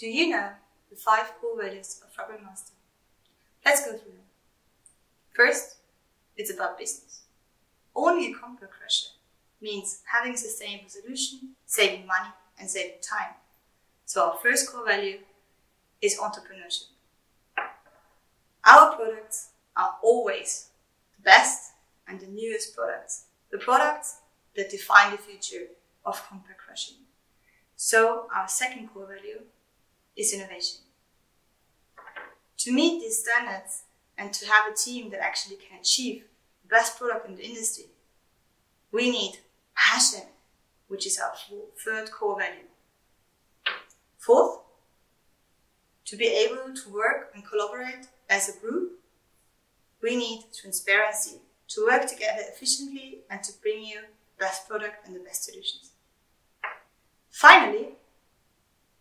Do you know the 5 core values of Rubber Master? Let's go through them. First, it's about business. Owning a Conquer Crusher means having a sustainable solution, saving money and saving time. So our first core value is entrepreneurship. Our products are always the best and the newest products. The products that define the future of compact crushing. So our second core value is innovation. To meet these standards and to have a team that actually can achieve the best product in the industry, we need passion, which is our third core value. Fourth, to be able to work and collaborate as a group, we need transparency, to work together efficiently and to bring you the best product and the best solutions. Finally,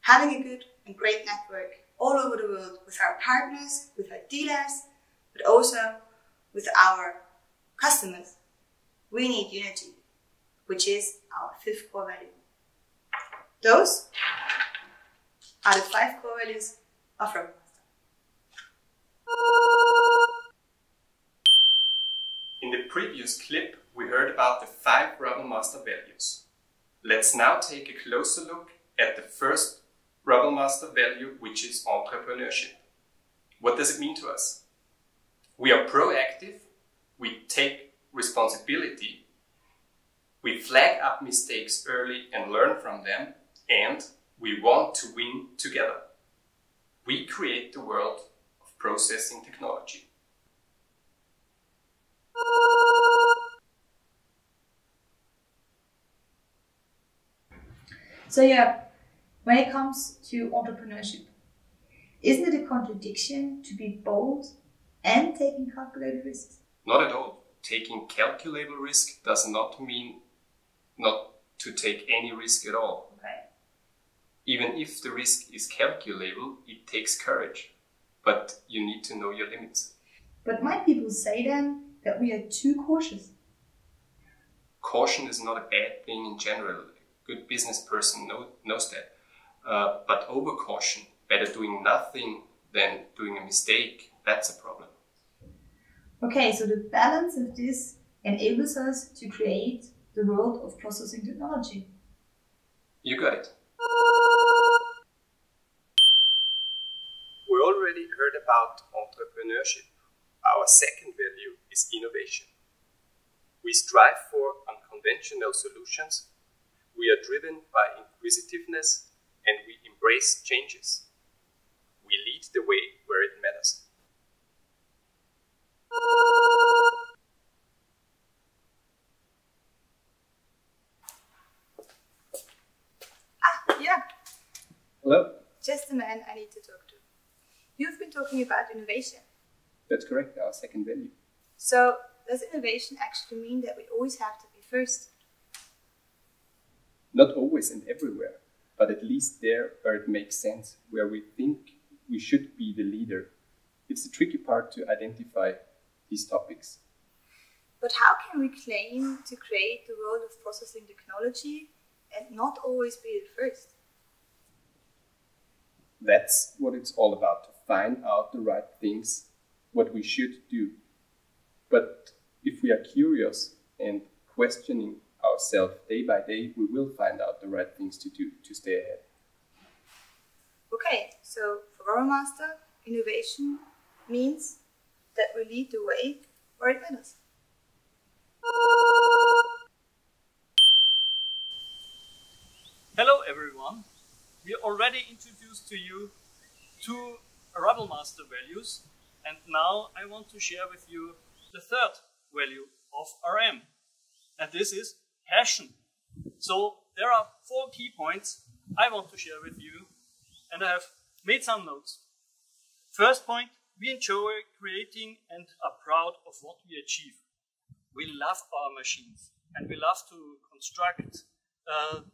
having a good and great network all over the world with our partners, with our dealers, but also with our customers. We need unity, which is our fifth core value. Those are the 5 core values of Rubber Master. In the previous clip, we heard about the 5 Rubber Master values. Let's now take a closer look at the first Rubber Master value, which is entrepreneurship. What does it mean to us? We are proactive, we take responsibility, we flag up mistakes early and learn from them, and we want to win together. We create the world of processing technology. So yeah, when it comes to entrepreneurship, isn't it a contradiction to be bold and taking calculated risks? Not at all. Taking calculable risk does not mean not to take any risk at all. Okay. Even if the risk is calculable, it takes courage. But you need to know your limits. But might people say then that we are too cautious? Caution is not a bad thing in general. A good business person knows that. But over-caution, better doing nothing than doing a mistake, that's a problem. Okay, so the balance of this enables us to create the world of processing technology. You got it. We already heard about entrepreneurship. Our second value is innovation. We strive for unconventional solutions. We are driven by inquisitiveness and we embrace changes. We lead the way where it matters. Yeah. Hello? Just the man I need to talk to. You've been talking about innovation. That's correct, our second value. So, does innovation actually mean that we always have to be first? Not always and everywhere, but at least there where it makes sense, where we think we should be the leader. It's the tricky part to identify these topics. But how can we claim to create the world of processing technology and not always be the first? That's what it's all about, to find out the right things, what we should do. But if we are curious and questioning ourselves day by day, we will find out the right things to do to stay ahead. Okay, so for Rubber Master, innovation means that we lead the way where it matters. Hello everyone. We already introduced to you 2 Rubber Master values, and now I want to share with you the third value of RM, and this is passion. So there are 4 key points I want to share with you, and I have made some notes. First point, we enjoy creating and are proud of what we achieve. We love our machines and we love to construct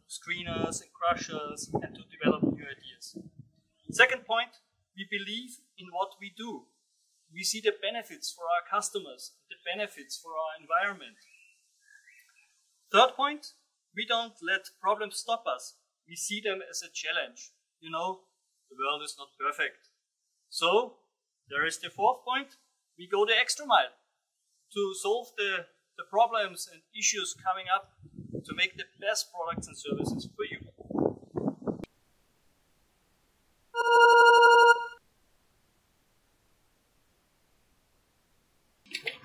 screeners and crushers and to develop new ideas. Second point, we believe in what we do. We see the benefits for our customers, the benefits for our environment. Third point, we don't let problems stop us. We see them as a challenge. You know, the world is not perfect. So, there is the fourth point. We go the extra mile to solve the problems and issues coming up to make the best products and services for you.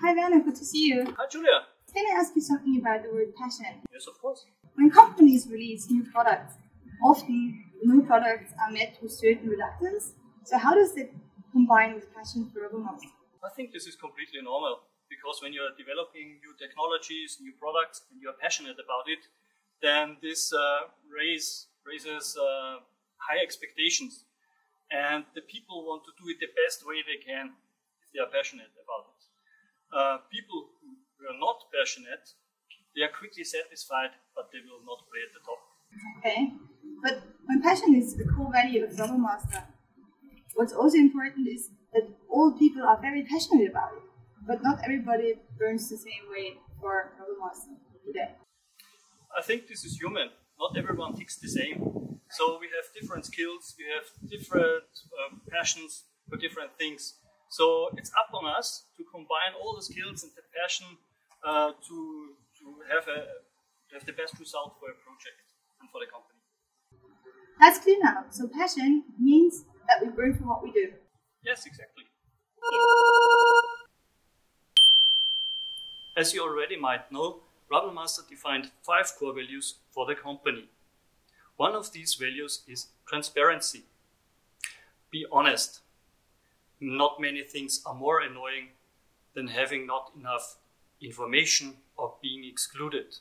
Hi Werner, good to see you. Hi Julia. Can I ask you something about the word passion? Yes, of course. When companies release new products, often new products are met with certain reluctance. So how does it combine with passion for RoboMaster? I think this is completely normal, because when you're developing new technologies, new products, and you're passionate about it, then this raises high expectations. And the people want to do it the best way they can if they are passionate about it. People who are not passionate, they are quickly satisfied, but they will not play at the top. Okay, but when passion is the core value of RoboMaster, what's also important is that all people are very passionate about it, but not everybody burns the same way for RoboMaster today. I think this is human. Not everyone ticks the same. So we have different skills, we have different passions for different things. So it's up on us to combine all the skills and the passion to have the best result for a project and for the company. That's clear now. So passion means that we burn for what we do. Yes, exactly. As you already might know, RoboMaster defined 5 core values for the company. One of these values is transparency. Be honest. Not many things are more annoying than having not enough information or being excluded.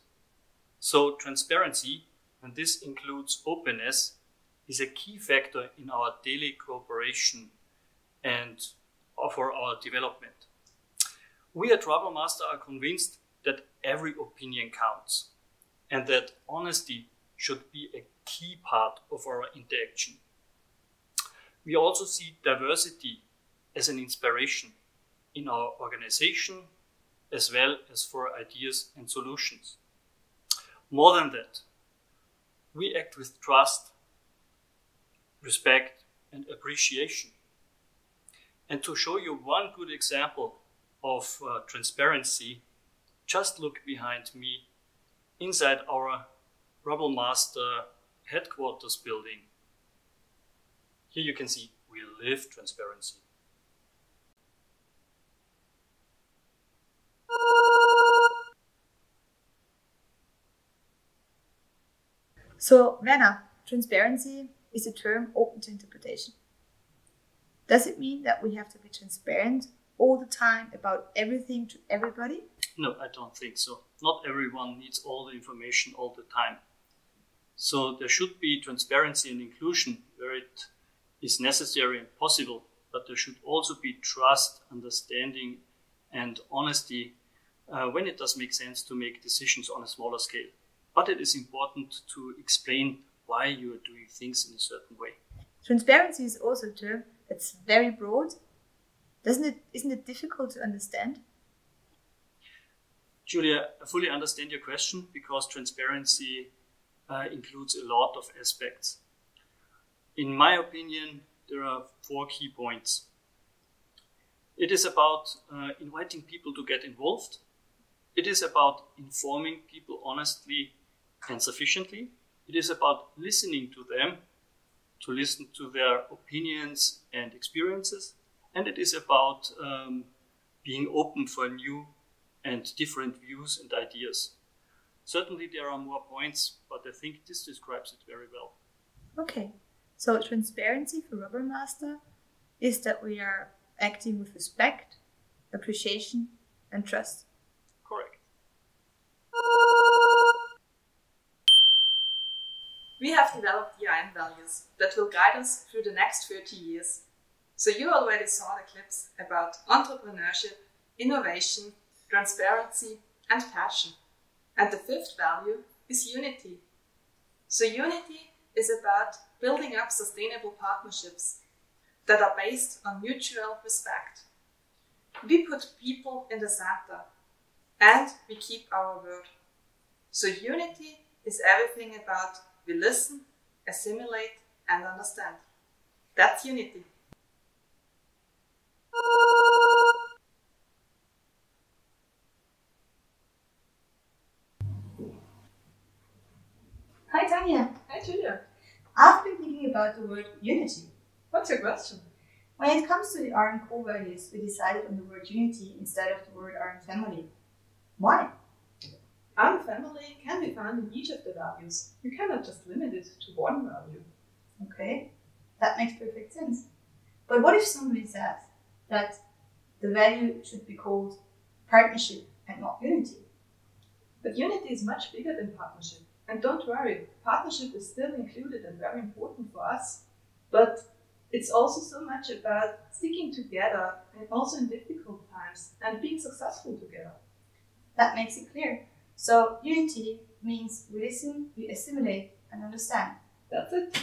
So transparency, and this includes openness, is a key factor in our daily cooperation and for our development. We at RoboMaster are convinced that every opinion counts and that honesty should be a key part of our interaction. We also see diversity as an inspiration in our organization as well as for ideas and solutions. More than that, we act with trust, respect and appreciation. And to show you one good example of transparency, just look behind me inside our RoboMaster headquarters building. Here you can see we live transparency. So Werner, transparency is a term open to interpretation. Does it mean that we have to be transparent all the time about everything to everybody? No, I don't think so. Not everyone needs all the information all the time. So there should be transparency and inclusion where it is necessary and possible, but there should also be trust, understanding and honesty when it does make sense to make decisions on a smaller scale. But it is important to explain why you are doing things in a certain way. Transparency is also a term that's very broad. Isn't it difficult to understand? Julia, I fully understand your question because transparency includes a lot of aspects. In my opinion, there are 4 key points. It is about inviting people to get involved. It is about informing people honestly and sufficiently. It is about listening to them, to listen to their opinions and experiences. And it is about being open for new and different views and ideas. Certainly there are more points, but I think this describes it very well. Okay, so transparency for RoboMaster is that we are acting with respect, appreciation and trust. Correct. We have developed the IN values that will guide us through the next 30 years. So you already saw the clips about entrepreneurship, innovation, transparency and passion. And the 5th value is unity. So unity is about building up sustainable partnerships that are based on mutual respect. We put people in the center and we keep our word. So unity is everything about we listen, assimilate and understand. That's unity. Hi Tanya. Hi Julia. I've been thinking about the word unity. What's your question? When it comes to the RM core values, we decided on the word unity instead of the word RM family. Why? Our family can be found in each of the values. You cannot just limit it to one value. Okay, that makes perfect sense. But what if somebody says that the value should be called partnership and not unity? But unity is much bigger than partnership. And don't worry, partnership is still included and very important for us. But it's also so much about sticking together, and also in difficult times, and being successful together. That makes it clear. So unity means we listen, we assimilate and understand. That's it.